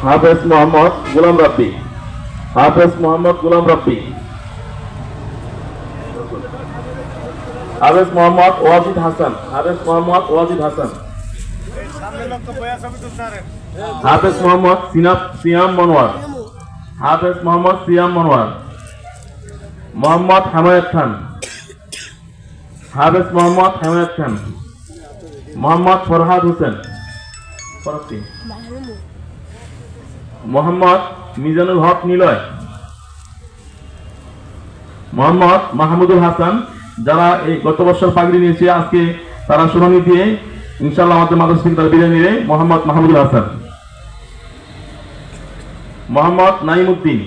হাফেজ মোহাম্মদ গোলাম রাব্বি, হাফেজ মোহাম্মদ গোলাম রাব্বি, হাফেজ মোহাম্মদ ওয়াজিদ হাসান, হাফেজ মোহাম্মদ ওয়াজিদ হাসান, হাফেজ মোহাম্মদ সিয়াম মনোয়ার, হাফেজ মোহাম্মদ সিয়াম মনোয়ার, মোহাম্মদ হামায়েত খান, হাফেজ মোহাম্মদ হামায়েত খান, মোহাম্মদ ফরহাদ হোসেন, মোহাম্মদ মিজানুল হক নিলয়, মোহাম্মদ মাহমুদুল হাসান, যারা এই গত বছর পাগড়ি নিয়েছে আজকে তারা শুনানি দিয়ে ইনশাআল্লাহ আমাদের মাদ্রাসা থেকে তারা বিদায় নিবে। মোহাম্মদ মাহমুদুল হাসান, মোহাম্মদ নাইমুদ্দিন,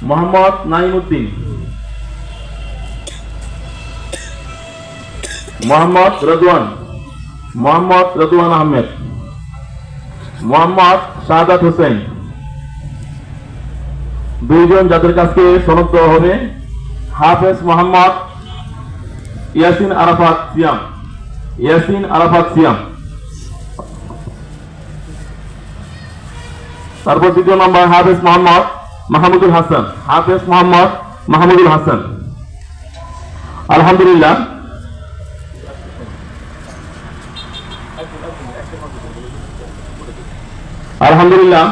মোহাম্মদ নাইমুদ্দিন, মোহাম্মদ রদওয়ান, মোহাম্মদ রদওয়ান আহমেদ, মোহাম্মদ শাহাদাত হোসেন। দুইজন যাদের কাছে সনদ দেওয়া হবে, হাফেজ মোহাম্মদ ইয়াসিন আরাফাত সিয়াম, ইয়াসিন আরাফাত সিয়াম। তারপর দ্বিতীয় নম্বর হাফেজ মোহাম্মদ মাহমুদুল হাসান, হাফেজ মোহাম্মদ মাহমুদুল হাসান। আলহামদুলিল্লাহ, আলহামদুলিল্লাহ।